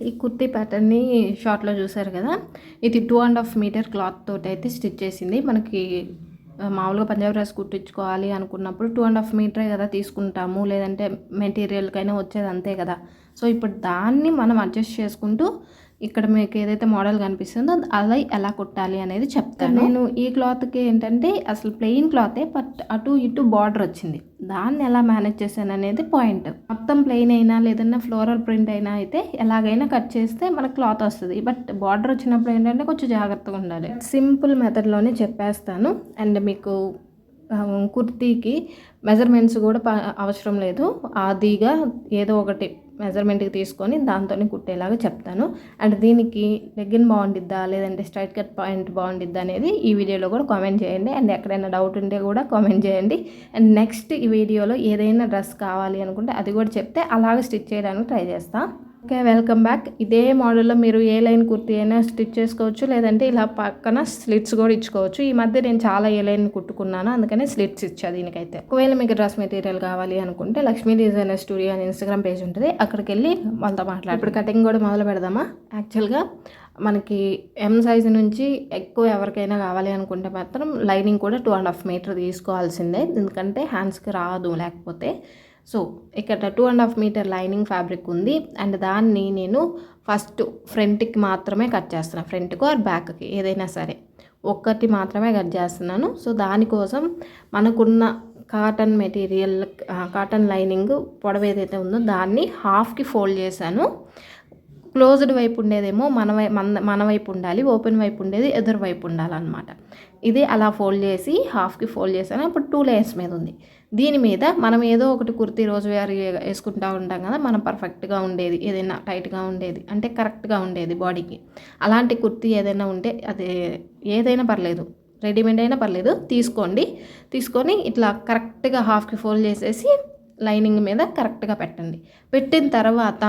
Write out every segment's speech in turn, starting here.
ఈ కుర్తీ ప్యాటర్న్‌ని షార్ట్‌లో చూసారు కదా! ఇది 2½ మీటర్ క్లాత్ తోటైతే స్టిచ్ చేసింది. మనకి మామూలుగా పంజాబీ డ్రెస్ కుట్టించుకోవాలి అనుకున్నప్పుడు 2½ మీటరే కదా తీసుకుంటాము. లేదంటే మెటీరియల్‌కైనా వచ్చేది అంతే కదా! సో, ఇప్పుడు దాన్ని మనం అడ్జస్ట్ చేసుకుంటూ ఇక్కడ మీకు ఏదైతే మోడల్ కనిపిస్తుందో అలా ఎలా కుట్టాలి అనేది చెప్తాను. నేను ఈ క్లాత్‌కి ఏంటంటే అసలు ప్లెయిన్ క్లాతే బట్ అటు ఇటు బార్డర్ వచ్చింది. దాన్ని ఎలా మేనేజ్ చేశాననేది పాయింట్. మొత్తం ప్లెయిన్ అయినా లేదన్నా ఫ్లోరల్ ప్రింట్ అయినా అయితే ఎలాగైనా కట్ చేస్తే మనకు క్లాత్ వస్తది. బట్ బార్డర్ వచ్చినప్పుడు ఏంటంటే కొంచెం జాగ్రత్తగా ఉండాలి. సింపుల్ మెథడ్‌లోనే చెప్పేస్తాను. అండ్ మీకు కుర్తీకి మెజర్మెంట్స్ కూడా అవసరం లేదు. ఆదిగా ఏదో ఒకటి మెజర్మెంట్‌కి తీసుకొని దాంతోనే కుట్టేలాగా చెప్తాను. అండ్ దీనికి లెగ్గిన్ బాగుండిద్దా లేదంటే స్ట్రైట్ కట్ పాయింట్ బాగుండిద్దా అనేది ఈ వీడియోలో కూడా కామెంట్ చేయండి. అండ్ ఎక్కడైనా డౌట్ ఉంటే కూడా కామెంట్ చేయండి. అండ్ నెక్స్ట్ ఈ వీడియోలో ఏదైనా డ్రెస్ కావాలి అనుకుంటే అది కూడా చెప్తే అలాగే స్టిచ్ చేయడానికి ట్రై చేస్తాను. Okay, welcome back. ఇదే మోడల్లో మీరు ఏ లైన్ కుర్తీ అయినా స్టిచ్ చేసుకోవచ్చు, లేదంటే ఇలా పక్కన స్లిట్స్ కూడా ఇచ్చుకోవచ్చు. ఈ మధ్య నేను చాలా ఏ లైన్ కుట్టుకున్నాను, అందుకనే స్లిట్స్ ఇచ్చా దీనికైతే. ఒకవేళ మీకు డ్రెస్ మెటీరియల్ కావాలి అనుకుంటే లక్ష్మీ డిజైనర్ స్టూడియో అని ఇన్స్టాగ్రామ్ పేజ్ ఉంటుంది, అక్కడికి వెళ్ళి వాళ్ళతో మాట్లాడి. ఇప్పుడు కటింగ్ కూడా మొదలు పెడదామా? యాక్చువల్గా మనకి ఎం సైజు నుంచి ఎక్కువ ఎవరికైనా కావాలి అనుకుంటే మాత్రం లైనింగ్ కూడా 2½ మీటర్ తీసుకోవాల్సిందే, ఎందుకంటే హ్యాండ్స్కి రాదు లేకపోతే. సో ఇక్కడ 2½ మీటర్ లైనింగ్ ఫ్యాబ్రిక్ ఉంది. అండ్ దాన్ని నేను ఫస్ట్ ఫ్రంట్కి మాత్రమే కట్ చేస్తున్నాను. ఫ్రంట్కి ఆర్ బ్యాక్కి ఏదైనా సరే ఒక్కటి మాత్రమే కట్ చేస్తున్నాను. సో దానికోసం మనకున్న కాటన్ మెటీరియల్, కాటన్ లైనింగ్ పొడవు ఏదైతే ఉందో దాన్ని హాఫ్కి ఫోల్డ్ చేశాను. క్లోజ్డ్ వైపు ఉండేదేమో మన వైపు ఉండాలి, ఓపెన్ వైపు ఉండేది ఎదురు వైపు ఉండాలన్నమాట. ఇది అలా ఫోల్డ్ చేసి హాఫ్కి ఫోల్డ్ చేశాను. అప్పుడు 2 లేయర్స్ మీద ఉంది. దీని మీద మనం ఏదో ఒకటి కుర్తీ రోజు వేసుకుంటూ ఉంటాం కదా, మనం పర్ఫెక్ట్గా ఉండేది ఏదైనా టైట్గా ఉండేది అంటే కరెక్ట్గా ఉండేది బాడీకి, అలాంటి కుర్తీ ఏదైనా ఉంటే అది ఏదైనా పర్లేదు, రెడీమేడ్ అయినా పర్లేదు, తీసుకొని ఇట్లా కరెక్ట్గా హాఫ్కి ఫోల్డ్ చేసేసి లైనింగ్ మీద కరెక్ట్గా పెట్టండి. పెట్టిన తర్వాత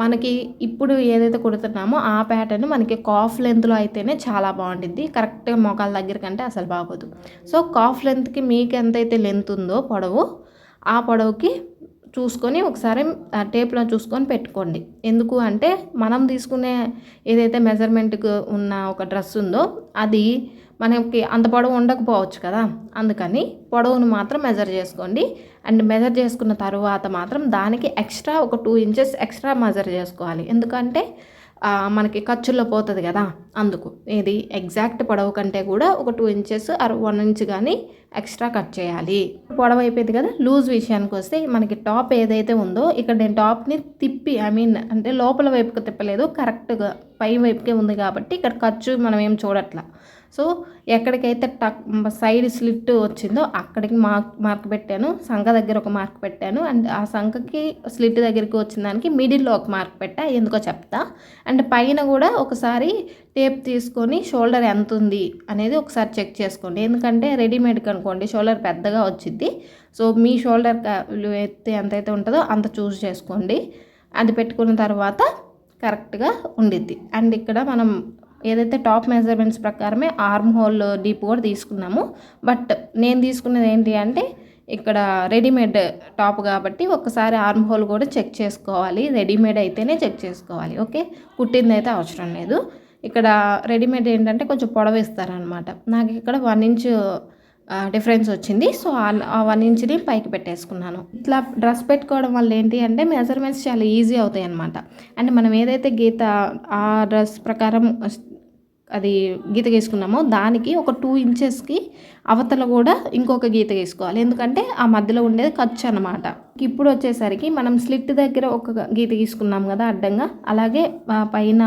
మనకి ఇప్పుడు ఏదైతే కుడుతున్నామో ఆ ప్యాటర్న్ మనకి కాఫ్ లెంత్లో అయితేనే చాలా బాగుంటుంది. కరెక్ట్గా మోకాల దగ్గర కంటే అసలు బాగోదు. సో కాఫ్ లెంత్కి మీకు ఎంతైతే లెంత్ ఉందో పొడవు, ఆ పొడవుకి చూసుకొని ఒకసారి టేప్లో చూసుకొని పెట్టుకోండి. ఎందుకు అంటే మనం తీసుకునే ఏదైతే మెజర్మెంట్కి ఉన్న ఒక డ్రెస్ ఉందో అది మనకి అంత పొడవు ఉండకపోవచ్చు కదా, అందుకని పొడవును మాత్రం మెజర్ చేసుకోండి. అండ్ మెజర్ చేసుకున్న తర్వాత మాత్రం దానికి ఎక్స్ట్రా ఒక 2 ఇంచెస్ ఎక్స్ట్రా మెజర్ చేసుకోవాలి. ఎందుకంటే మనకి ఖర్చుల్లో పోతుంది కదా, అందుకు. ఇది ఎగ్జాక్ట్ పొడవు కంటే కూడా ఒక 2 ఇంచెస్ ఆర్ 1 ఇంచ్ కానీ ఎక్స్ట్రా కట్ చేయాలి. పొడవు అయిపోయింది కదా. లూజ్ విషయానికి వస్తే మనకి టాప్ ఏదైతే ఉందో ఇక్కడ నేను టాప్ని తిప్పి అంటే లోపల వైపుకి తిప్పలేదు, కరెక్ట్గా పై వైపుకే ఉంది కాబట్టి ఇక్కడ ఖర్చు మనం ఏం చూడట్లా. సో ఎక్కడికైతే సైడ్ స్లిట్ వచ్చిందో అక్కడికి మార్క్ పెట్టాను, సంఖ దగ్గర ఒక మార్క్ పెట్టాను. అండ్ ఆ సంఖకి స్లిట్ దగ్గరికి వచ్చిన దానికి మిడిల్లో ఒక మార్క్ పెట్టా, ఎందుకో చెప్తా. అండ్ పైన కూడా ఒకసారి టేప్ తీసుకొని షోల్డర్ ఎంత ఉంది అనేది ఒకసారి చెక్ చేసుకోండి. ఎందుకంటే రెడీమేడ్కి అనుకోండి షోల్డర్ పెద్దగా వచ్చింది. సో మీ షోల్డర్ ఎత్తే ఎంతైతే ఉంటుందో అంత చూస్ చేసుకోండి. అది పెట్టుకున్న తర్వాత కరెక్ట్గా ఉండిద్ది. అండ్ ఇక్కడ మనం ఏదైతే టాప్ మెజర్మెంట్స్ ప్రకారమే ఆర్మ్ హోల్ డీప్ కూడా తీసుకున్నాము. బట్ నేను తీసుకున్నది ఏంటి అంటే ఇక్కడ రెడీమేడ్ టాప్ కాబట్టి ఒకసారి ఆర్మ్ హోల్ కూడా చెక్ చేసుకోవాలి. రెడీమేడ్ అయితేనే చెక్ చేసుకోవాలి. ఓకే, కుట్టింది అయితే అవసరం లేదు. ఇక్కడ రెడీమేడ్ ఏంటంటే కొంచెం పొడవు ఇస్తారనమాట. నాకు ఇక్కడ 1 ఇంచ్ డిఫరెన్స్ వచ్చింది. సో ఆ 1 ఇంచ్ని పైకి పెట్టేసుకున్నాను. ఇట్లా డ్రెస్ పెట్టుకోవడం వల్ల ఏంటి అంటే మెజర్మెంట్స్ చాలా ఈజీ అవుతాయి అన్నమాట. అండ్ మనం ఏదైతే గీత ఆ డ్రెస్ ప్రకారం అది గీత గీసుకున్నామో దానికి ఒక 2 ఇంచెస్కి అవతల కూడా ఇంకొక గీత గీసుకోవాలి. ఎందుకంటే ఆ మధ్యలో ఉండేది ఖర్చు అనమాట. ఇప్పుడు వచ్చేసరికి మనం స్లిట్ దగ్గర ఒక గీత గీసుకున్నాం కదా అడ్డంగా, అలాగే పైన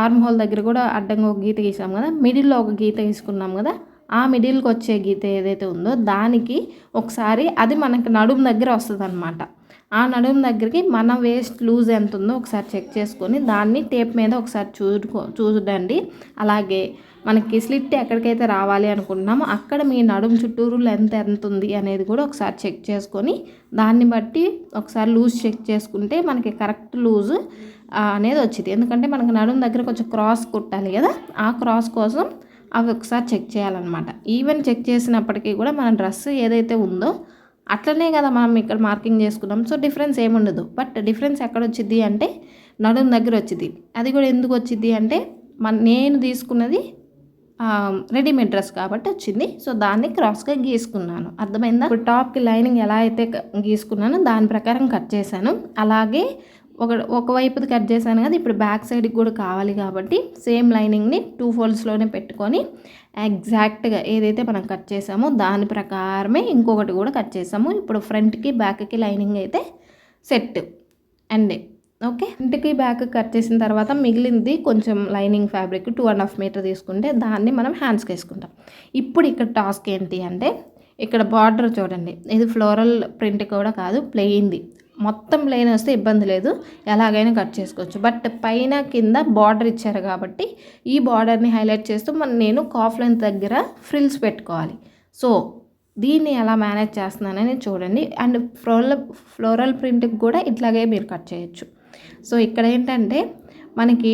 ఆర్మ్ హోల్ దగ్గర కూడా అడ్డంగా ఒక గీత గీసాం కదా, మిడిల్లో ఒక గీత గీసుకున్నాం కదా, ఆ మిడిల్కి వచ్చే గీత ఏదైతే ఉందో దానికి ఒకసారి అది మనకి నడుము దగ్గర వస్తుంది అనమాట. ఆ నడుము దగ్గరికి మన వేస్ట్ లూజ్ ఎంత ఉందో ఒకసారి చెక్ చేసుకొని దాన్ని టేప్ మీద ఒకసారి చూడండి. అలాగే మనకి స్లిట్ ఎక్కడికైతే రావాలి అనుకుంటున్నామో అక్కడ మీ నడుము చుట్టూరు లెంత్ ఎంత ఉంది అనేది కూడా ఒకసారి చెక్ చేసుకొని దాన్ని బట్టి ఒకసారి లూజ్ చెక్ చేసుకుంటే మనకి కరెక్ట్ లూజ్ అనేది వచ్చింది. ఎందుకంటే మనకి నడుము దగ్గర కొంచెం క్రాస్ కుట్టాలి కదా, ఆ క్రాస్ కోసం అవి ఒకసారి చెక్ చేయాలన్నమాట. ఈవెన్ చెక్ చేసినప్పటికీ కూడా మన డ్రెస్ ఏదైతే ఉందో అట్లనే కదా మనం ఇక్కడ మార్కింగ్ చేసుకున్నాం. సో డిఫరెన్స్ ఏముండదు. బట్ డిఫరెన్స్ ఎక్కడ వచ్చింది అంటే నడుం దగ్గర వచ్చింది. అది కూడా ఎందుకు వచ్చింది అంటే నేను తీసుకున్నది రెడీమేడ్ డ్రెస్ కాబట్టి వచ్చింది. సో దాన్ని క్రాస్గా గీసుకున్నాను. అర్థమైందా? ఇప్పుడు టాప్కి లైనింగ్ ఎలా అయితే గీసుకున్నానో దాని ప్రకారం కట్ చేశాను. అలాగే ఒకవైపుది కట్ చేశాను కదా, ఇప్పుడు బ్యాక్ సైడ్కి కూడా కావాలి కాబట్టి సేమ్ లైనింగ్ని 2 ఫోల్డ్స్లోనే పెట్టుకొని ఎగ్జాక్ట్గా ఏదైతే మనం కట్ చేసామో దాని ప్రకారమే ఇంకొకటి కూడా కట్ చేసాము. ఇప్పుడు ఫ్రంట్కి బ్యాక్కి లైనింగ్ అయితే సెట్ అండి. ఓకే, ఫ్రంట్కి బ్యాక్ కట్ చేసిన తర్వాత మిగిలింది కొంచెం లైనింగ్ ఫ్యాబ్రిక్ 2.5 మీటర్ తీసుకుంటే దాన్ని మనం హ్యాండ్స్కి వేసుకుంటాం. ఇప్పుడు ఇక్కడ టాస్క్ ఏంటి అంటే ఇక్కడ బార్డర్ చూడండి, ఇది ఫ్లోరల్ ప్రింట్ కూడా కాదు, ప్లెయిన్ది. మొత్తం ప్లెయిన్ వస్తే ఇబ్బంది లేదు, ఎలాగైనా కట్ చేసుకోవచ్చు. బట్ పైన కింద బార్డర్ ఇచ్చారు కాబట్టి ఈ బార్డర్ని హైలైట్ చేస్తూ నేను కాఫ్ లెంత్ దగ్గర ఫ్రిల్స్ పెట్టుకోవాలి. సో దీన్ని ఎలా మేనేజ్ చేస్తున్నానని చూడండి. అండ్ ఫ్లోరల్ ప్రింట్కి కూడా ఇట్లాగే మీరు కట్ చేయొచ్చు. సో ఇక్కడ ఏంటంటే మనకి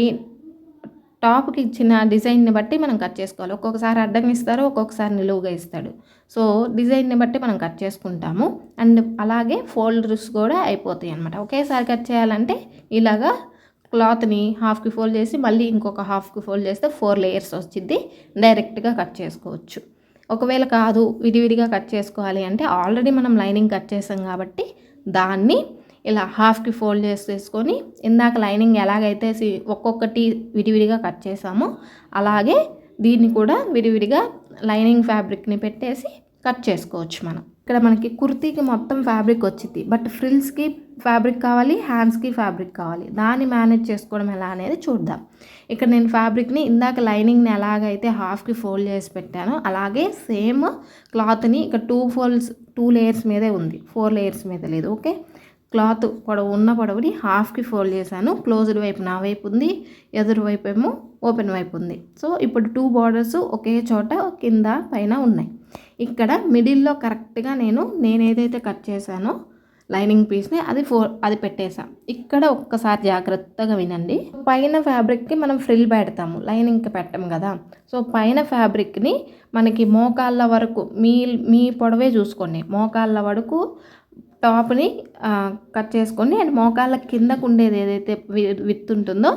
టాప్కి ఇచ్చిన డిజైన్ని బట్టి మనం కట్ చేసుకోవాలి. ఒక్కొక్కసారి అడ్డం ఇస్తారు, ఒక్కొక్కసారి నిలువుగా ఇస్తాడు. సో డిజైన్ని బట్టి మనం కట్ చేసుకుంటాము. అండ్ అలాగే ఫోల్డర్స్ కూడా అయిపోతాయి అన్నమాట. ఒకేసారి కట్ చేయాలంటే ఇలాగా క్లాత్ని హాఫ్కి ఫోల్డ్ చేసి మళ్ళీ ఇంకొక హాఫ్కి ఫోల్డ్ చేస్తే 4 లేయర్స్ వచ్చింది, డైరెక్ట్గా కట్ చేసుకోవచ్చు. ఒకవేళ కాదు విడివిడిగా కట్ చేసుకోవాలి అంటే ఆల్రెడీ మనం లైనింగ్ కట్ చేసాం కాబట్టి దాన్ని ఇలా హాఫ్కి ఫోల్డ్ చేసుకొని ఇందాక లైనింగ్ ఎలాగైతే ఒక్కొక్కటి విడివిడిగా కట్ చేసామో అలాగే దీన్ని కూడా విడివిడిగా లైనింగ్ ఫ్యాబ్రిక్ని పెట్టేసి కట్ చేసుకోవచ్చు. మనం ఇక్కడ మనకి కుర్తీకి మొత్తం ఫ్యాబ్రిక్ వచ్చింది, బట్ ఫ్రిల్స్కి ఫ్యాబ్రిక్ కావాలి, హ్యాండ్స్కి ఫ్యాబ్రిక్ కావాలి. దాన్ని మేనేజ్ చేసుకోవడం ఎలా అనేది చూద్దాం. ఇక్కడ నేను ఫ్యాబ్రిక్ని ఇందాక లైనింగ్ని ఎలాగైతే హాఫ్కి ఫోల్డ్ చేసి పెట్టానో అలాగే సేమ్ క్లాత్ని ఇక్కడ 2 లేయర్స్ మీదే ఉంది, 4 లేయర్స్ మీద లేదు. ఓకే, క్లాత్ పొడవుని హాఫ్కి ఫోల్డ్ చేశాను. క్లోజ్డ్ వైపు నా వైపు ఉంది, ఎదురు వైపు ఏమో ఓపెన్ వైపు ఉంది. సో ఇప్పుడు 2 బార్డర్స్ ఒకే చోట కింద పైన ఉన్నాయి. ఇక్కడ మిడిల్లో కరెక్ట్గా నేను ఏదైతే కట్ చేశానో లైనింగ్ పీస్ని అది పెట్టేసాం. ఇక్కడ ఒక్కసారి జాగ్రత్తగా వినండి. పైన ఫ్యాబ్రిక్కి మనం ఫ్రిల్ పెడతాము, లైనింగ్కి పెట్టాము కదా. సో పైన ఫ్యాబ్రిక్ని మనకి మోకాళ్ళ వరకు మీ పొడవే చూసుకోండి, మోకాళ్ళ వరకు టాప్ని కట్ చేసుకొని అండ్ మోకాళ్ళ కిందకు ఉండేది ఏదైతే విత్ ఉంటుందో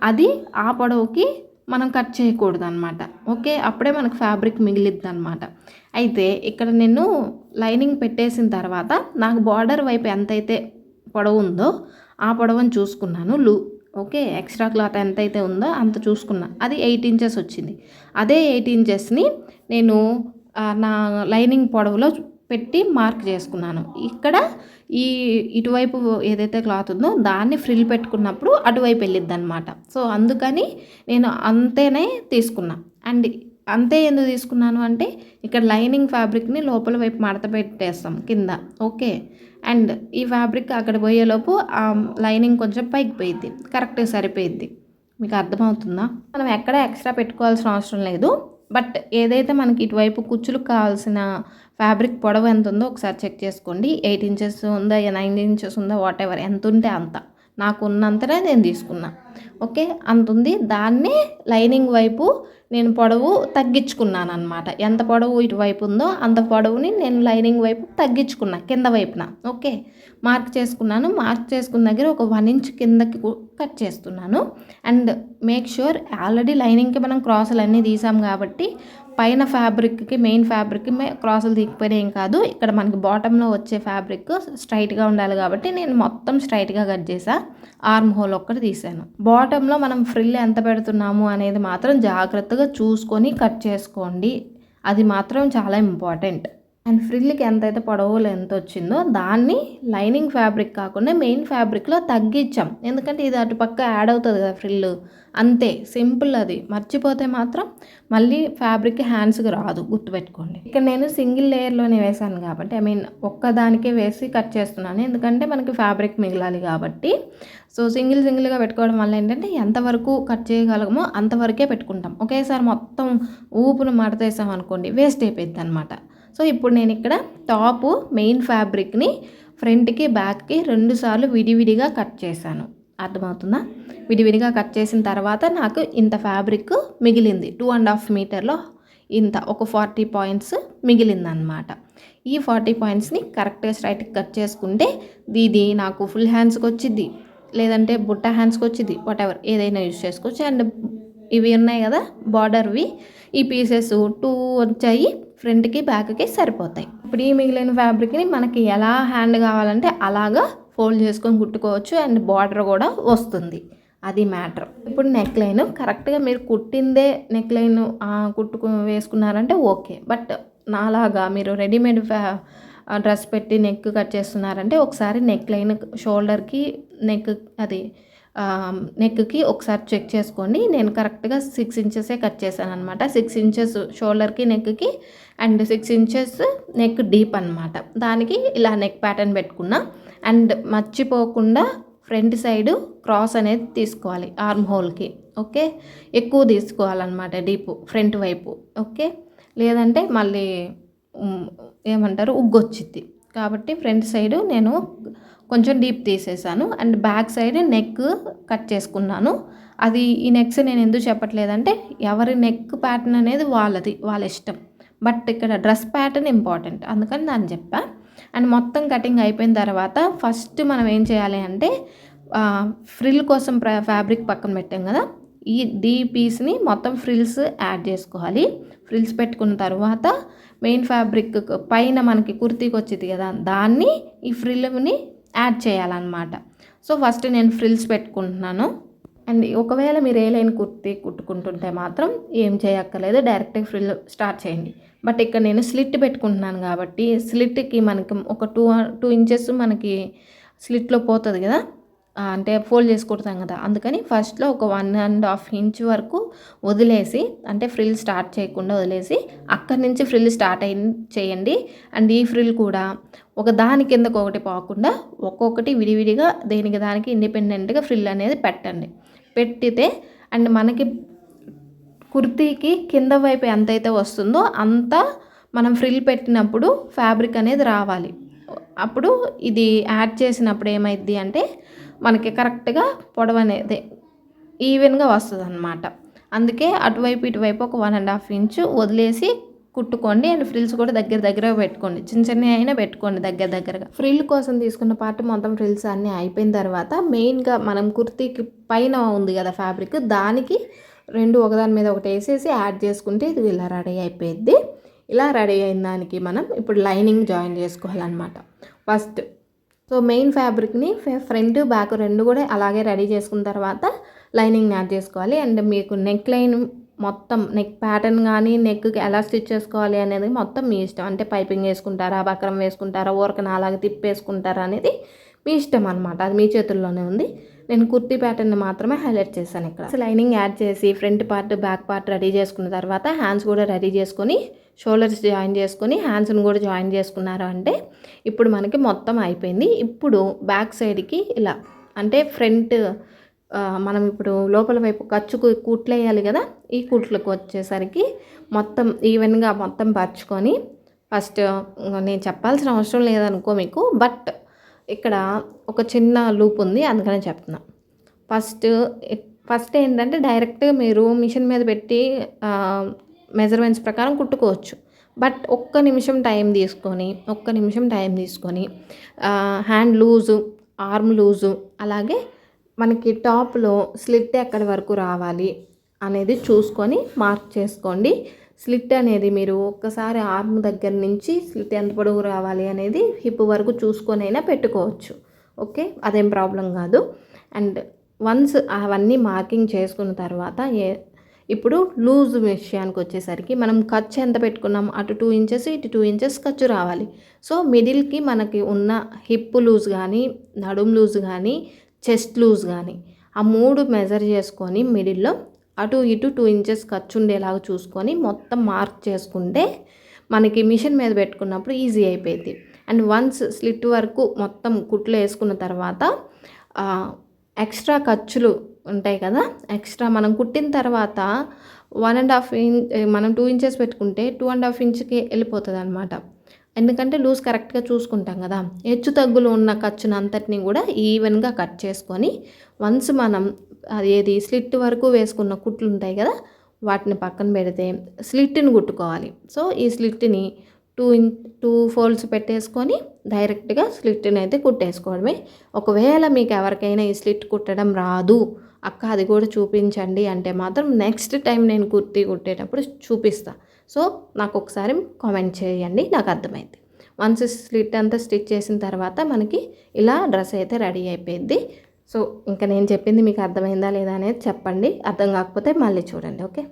అది ఆ పొడవుకి మనం కట్ చేయకూడదు అనమాట. ఓకే, అప్పుడే మనకు ఫ్యాబ్రిక్ మిగిలిద్ది అనమాట. అయితే ఇక్కడ నేను లైనింగ్ పెట్టేసిన తర్వాత నాకు బార్డర్ వైపు ఎంతైతే పొడవు ఉందో ఆ పొడవుని చూసుకున్నాను. ఓకే, ఎక్స్ట్రా క్లాత్ ఎంతైతే ఉందో అంత చూసుకున్నా, అది 8 ఇంచెస్ వచ్చింది. అదే 8 ఇంచెస్ని నేను నా లైనింగ్ పొడవులో పెట్టి మార్క్ చేసుకున్నాను. ఇక్కడ ఇటువైపు ఏదైతే క్లాత్ ఉందో దాన్ని ఫ్రిల్ పెట్టుకున్నప్పుడు అటువైపు వెళ్ళిద్ది అనమాట. సో అందుకని నేను అంతేనే తీసుకున్నా. అండ్ అంతే ఎందుకు తీసుకున్నాను అంటే ఇక్కడ లైనింగ్ ఫ్యాబ్రిక్ని లోపల వైపు మడత పెట్టేస్తాం కింద. ఓకే, అండ్ ఈ ఫ్యాబ్రిక్ అక్కడ పోయేలోపు ఆ లైనింగ్ కొంచెం పైకి పోయిద్ది, కరెక్ట్గా సరిపోయిద్ది. మీకు అర్థమవుతుందా? మనం ఎక్కడ ఎక్స్ట్రా పెట్టుకోవాల్సిన అవసరం లేదు. బట్ ఏదైతే మనకి ఇటువైపు కుచ్చులకు కావాల్సిన ఫ్యాబ్రిక్ పొడవు ఎంత ఉందో ఒకసారి చెక్ చేసుకోండి. 8 ఇంచెస్ ఉందా, 9 ఇంచెస్ ఉందా, వాట్ ఎవర్ ఎంత ఉంటే అంత, నాకు ఉన్నంతనే నేను తీసుకున్నా. ఓకే, అంత ఉంది. దాన్ని లైనింగ్ వైపు నేను పొడవు తగ్గించుకున్నాను అనమాట. ఎంత పొడవు ఇటువైపు ఉందో అంత పొడవుని నేను లైనింగ్ వైపు తగ్గించుకున్నా కింద వైపున. ఓకే, మార్క్ చేసుకున్నాను. మార్క్ చేసుకున్న దగ్గర ఒక 1 ఇంచ్ కిందకి కట్ చేస్తున్నాను. అండ్ మేక్ ష్యూర్ ఆల్రెడీ లైనింగ్కి మనం క్రాసులు అన్నీ తీసాం కాబట్టి పైన ఫ్యాబ్రిక్కి మెయిన్ ఫ్యాబ్రిక్కి క్రాసులు తీకపోయినా ఏం కాదు. ఇక్కడ మనకి బాటంలో వచ్చే ఫ్యాబ్రిక్ స్ట్రైట్గా ఉండాలి కాబట్టి నేను మొత్తం స్ట్రైట్గా కట్ చేసా. ఆర్మ్ హోల్ ఒక్కటి తీసాను. బాటంలో మనం ఫ్రిల్ ఎంత పెడుతున్నాము అనేది మాత్రం జాగ్రత్తగా చూసుకొని కట్ చేసుకోండి, అది మాత్రం చాలా ఇంపార్టెంట్. అండ్ ఫ్రిల్కి ఎంతైతే పొడవు ఎంత వచ్చిందో దాన్ని లైనింగ్ ఫ్యాబ్రిక్ కాకుండా మెయిన్ ఫ్యాబ్రిక్లో తగ్గించాం. ఎందుకంటే ఇది అటుపక్క యాడ్ అవుతుంది కదా ఫ్రిల్, అంతే సింపుల్. అది మర్చిపోతే మాత్రం మళ్ళీ ఫ్యాబ్రిక్ హ్యాండ్స్కి రాదు, గుర్తుపెట్టుకోండి. ఇక్కడ నేను సింగిల్ లేయర్లోనే వేసాను కాబట్టి ఒక్కదానికే వేసి కట్ చేస్తున్నాను, ఎందుకంటే మనకి ఫ్యాబ్రిక్ మిగలాలి కాబట్టి. సో సింగిల్గా పెట్టుకోవడం వల్ల ఏంటంటే ఎంతవరకు కట్ చేయగలమో అంతవరకే పెట్టుకుంటాం. ఒకేసారి మొత్తం ఊపును మడతేసాం అనుకోండి, వేస్ట్ అయిపోయింది అనమాట. సో ఇప్పుడు నేను ఇక్కడ టాపు మెయిన్ ఫ్యాబ్రిక్ని ఫ్రంట్కి బ్యాక్కి 2 సార్లు విడివిడిగా కట్ చేశాను. అర్థమవుతుందా? విడివిడిగా కట్ చేసిన తర్వాత నాకు ఇంత ఫ్యాబ్రిక్ మిగిలింది. 2.5 మీటర్లో ఇంత ఒక 40 పాయింట్స్ మిగిలిందనమాట. ఈ 40 పాయింట్స్ని కరెక్ట్గా స్ట్రైట్గా కట్ చేసుకుంటే ఇది నాకు ఫుల్ హ్యాండ్స్కి వచ్చింది. లేదంటే బుట్ట హ్యాండ్స్కి వచ్చింది, వాటెవర్ ఏదైనా యూజ్ చేసుకోవచ్చు. అండ్ ఇవి ఉన్నాయి కదా బార్డర్వి, ఈ పీసెస్ 2 వచ్చాయి, ఫ్రంట్కి బ్యాక్కి సరిపోతాయి. ఇప్పుడు ఈ మిగిలిన ఫ్యాబ్రిక్ని మనకి ఎలా హ్యాండ్ కావాలంటే అలాగా ఫోల్డ్ చేసుకొని కుట్టుకోవచ్చు. అండ్ బార్డర్ కూడా వస్తుంది, అది మ్యాటర్. ఇప్పుడు నెక్ లైన్ కరెక్ట్గా మీరు కుట్టిందే నెక్ లైన్ వేసుకున్నారంటే ఓకే. బట్ నాలాగా మీరు రెడీమేడ్ డ్రెస్ పెట్టి నెక్ కట్ చేస్తున్నారంటే ఒకసారి నెక్ లైన్ షోల్డర్కి నెక్కి ఒకసారి చెక్ చేసుకోండి. నేను కరెక్ట్గా 6 ఇంచెసే కట్ చేశాను అనమాట. 6 ఇంచెస్ షోల్డర్కి నెక్కి అండ్ 6 ఇంచెస్ నెక్ డీప్ అనమాట. దానికి ఇలా నెక్ ప్యాటర్న్ పెట్టుకున్నా. అండ్ మర్చిపోకుండా ఫ్రంట్ సైడ్ క్రాస్ అనేది తీసుకోవాలి ఆర్మ్ హోల్కి. ఓకే, ఎక్కువ తీసుకోవాలన్నమాట డీప్ ఫ్రంట్ వైపు. ఓకే, లేదంటే మళ్ళీ ఏమంటారు ఉగ్గొచ్చిద్ది. కాబట్టి ఫ్రంట్ సైడ్ నేను కొంచెం డీప్ తీసేసాను. And back side neck cut చేసుకున్నాను. అది ఈ నెక్స్ నేను ఎందుకు చెప్పట్లేదంటే ఎవరి నెక్ ప్యాటర్న్ అనేది వాళ్ళ ఇష్టం. బట్ ఇక్కడ డ్రెస్ ప్యాటర్న్ ఇంపార్టెంట్, అందుకని దాన్ని చెప్పా. అండ్ మొత్తం కటింగ్ అయిపోయిన తర్వాత ఫస్ట్ మనం ఏం చేయాలి అంటే ఫ్రిల్ కోసం ఫ్యాబ్రిక్ పక్కన పెట్టాం కదా, ఈ పీస్ని మొత్తం ఫ్రిల్స్ యాడ్ చేసుకోవాలి. ఫ్రిల్స్ పెట్టుకున్న తర్వాత మెయిన్ ఫ్యాబ్రిక్ పైన మనకి కుర్తీకి వచ్చింది కదా, దాన్ని ఈ ఫ్రిల్ని యాడ్ చేయాలన్నమాట. సో ఫస్ట్ నేను ఫ్రిల్స్ పెట్టుకుంటున్నాను. అండ్ ఒకవేళ మీరు ఏ లైన్ కుర్తీ కుట్టుకుంటుంటే మాత్రం ఏం చేయక్కర్లేదు, డైరెక్ట్గా ఫ్రిల్ స్టార్ట్ చేయండి. బట్ ఇక్కడ నేను స్లిట్ పెట్టుకుంటున్నాను కాబట్టి స్లిట్కి మనకి ఒక 2 ఇంచెస్ మనకి స్లిట్లో పోతుంది కదా, అంటే ఫోల్డ్ చేసి కుడతాం కదా, అందుకని ఫస్ట్లో ఒక 1.5 ఇంచ్ వరకు వదిలేసి, అంటే ఫ్రిల్ స్టార్ట్ చేయకుండా వదిలేసి అక్కడి నుంచి ఫ్రిల్ స్టార్ట్ చేయండి. అండ్ ఈ ఫ్రిల్ కూడా ఒక దాని కిందకు ఒకటి పోకుండా ఒక్కొక్కటి విడివిడిగా దేనికి దానికి ఇండిపెండెంట్గా ఫ్రిల్ అనేది పెట్టితే అండ్ మనకి కుర్తీకి కింద వైపు ఎంతైతే వస్తుందో అంత మనం ఫ్రిల్ పెట్టినప్పుడు ఫ్యాబ్రిక్ అనేది రావాలి. అప్పుడు ఇది యాడ్ చేసినప్పుడు ఏమైద్ది అంటే మనకి కరెక్ట్గా పొడవు అనేది ఈవెన్గా వస్తుంది అన్నమాట. అందుకే అటువైపు ఇటువైపు ఒక 1.5 ఇంచ్ వదిలేసి కుట్టుకోండి. అండ్ ఫ్రిల్స్ కూడా దగ్గరగా పెట్టుకోండి, చిన్న అయినా పెట్టుకోండి దగ్గరగా. ఫ్రిల్ కోసం తీసుకున్న పార్ట్ మొత్తం ఫ్రిల్స్ అన్నీ అయిపోయిన తర్వాత మెయిన్గా మనం కుర్తీకి పైన ఉంది కదా ఫ్యాబ్రిక్, దానికి 2 ఒకదాని మీద ఒకటి వేసేసి యాడ్ చేసుకుంటే ఇది ఇలా రెడీ అయిపోయింది. ఇలా రెడీ అయిన దానికి మనం ఇప్పుడు లైనింగ్ జాయిన్ చేసుకోవాలన్నమాట ఫస్ట్. సో మెయిన్ ఫ్యాబ్రిక్ని ఫ్రంట్ బ్యాక్ 2 కూడా అలాగే రెడీ చేసుకున్న తర్వాత లైనింగ్ని యాడ్ చేసుకోవాలి. అండ్ మీకు నెక్ లైన్ మొత్తం నెక్ ప్యాటర్న్ కానీ నెక్కి ఎలా స్టిచ్ చేసుకోవాలి అనేది మొత్తం మీ ఇష్టం. అంటే పైపింగ్ వేసుకుంటారా, బక్రం వేసుకుంటారా, ఊరకన అలాగే తిప్పేసుకుంటారా అనేది మీ ఇష్టం అనమాట, అది మీ చేతుల్లోనే ఉంది. నేను కుర్తీ ప్యాటర్న్ మాత్రమే హైలైట్ చేశాను ఇక్కడ. లైనింగ్ యాడ్ చేసి front part back part ready చేసుకున్న తర్వాత హ్యాండ్స్ కూడా రెడీ చేసుకొని షోల్డర్స్ జాయిన్ చేసుకొని హ్యాండ్స్ని కూడా జాయిన్ చేసుకున్నారు అంటే ఇప్పుడు మనకి మొత్తం అయిపోయింది. ఇప్పుడు బ్యాక్ సైడ్కి ఇలా అంటే ఫ్రంట్ మనం ఇప్పుడు లోపల వైపు ఖర్చుకు కుట్లు వేయాలి కదా, ఈ కుట్లకు వచ్చేసరికి మొత్తం ఈవెన్గా మొత్తం పరుచుకొని ఫస్ట్ నేను చెప్పాల్సిన అవసరం లేదనుకో మీకు, బట్ ఇక్కడ ఒక చిన్న లూప్ ఉంది అందుకనే చెప్తున్నా. ఫస్ట్ ఏంటంటే డైరెక్ట్గా మీరు మిషన్ మీద పెట్టి మెజర్మెంట్స్ ప్రకారం కుట్టుకోవచ్చు. బట్ ఒక్క నిమిషం టైం తీసుకొని హ్యాండ్ లూజు, ఆర్మ్ లూజు, అలాగే మనకి టాప్లో స్లిట్ ఎక్కడి వరకు రావాలి అనేది చూసుకొని మార్క్ చేసుకోండి. స్లిట్ అనేది మీరు ఒక్కసారి ఆర్మ్ దగ్గర నుంచి స్లిట్ ఎంత పొడవు రావాలి అనేది హిప్ వరకు చూసుకొని అయినా పెట్టుకోవచ్చు. ఓకే, అదేం ప్రాబ్లం కాదు. అండ్ వన్స్ అవన్నీ మార్కింగ్ చేసుకున్న తర్వాత ఇప్పుడు లూజ్ విషయానికి వచ్చేసరికి మనం ఖర్చు ఎంత పెట్టుకున్నాం, అటు 2 ఇంచెస్ ఇటు 2 ఇంచెస్ ఖర్చు రావాలి. సో మిడిల్కి మనకి ఉన్న హిప్ లూజ్ కానీ, నడుము లూజ్ కానీ, చెస్ట్ లూజ్ కానీ ఆ 3 మెజర్ చేసుకొని మిడిల్లో అటు ఇటు 2 ఇంచెస్ ఖర్చు ఉండేలాగా చూసుకొని మొత్తం మార్క్ చేసుకుంటే మనకి మిషన్ మీద పెట్టుకున్నప్పుడు ఈజీ అయిపోయింది. అండ్ వన్స్ స్లిట్ వరకు మొత్తం కుట్లు వేసుకున్న తర్వాత ఎక్స్ట్రా ఖర్చులు ఉంటాయి కదా, ఎక్స్ట్రా మనం కుట్టిన తర్వాత 1.5 ఇంచ్ మనం 2 ఇంచెస్ పెట్టుకుంటే 2.5 ఇంచ్కి వెళ్ళిపోతుంది అనమాట. ఎందుకంటే లూజ్ కరెక్ట్గా చూసుకుంటాం కదా, హెచ్చు తగ్గులు ఉన్న ఖర్చును అంతటిని కూడా ఈవెన్గా కట్ చేసుకొని వన్స్ మనం ఏది స్లిట్ వరకు వేసుకున్న కుట్లు ఉంటాయి కదా వాటిని పక్కన పెడితే స్లిట్ని కుట్టుకోవాలి. సో ఈ స్లిట్ని టూ ఫోల్డ్స్ పెట్టేసుకొని డైరెక్ట్గా స్లిట్ని అయితే కుట్టేసుకోవడమే. ఒకవేళ మీకు ఎవరికైనా ఈ స్లిట్ కుట్టడం రాదు అక్క అది కూడా చూపించండి అంటే మాత్రం నెక్స్ట్ టైం నేను కుర్తీ కుట్టేటప్పుడు చూపిస్తా. సో నాకు ఒకసారి కామెంట్ చేయండి, నాకు అర్థమైంది. వన్స్ స్లిట్ అంతా స్టిచ్ చేసిన తర్వాత మనకి ఇలా డ్రెస్ అయితే రెడీ అయిపోయింది. సో ఇంకా నేను చెప్పింది మీకు అర్థమైందా లేదా అనేది చెప్పండి. అర్థం కాకపోతే మళ్ళీ చూడండి. ఓకే.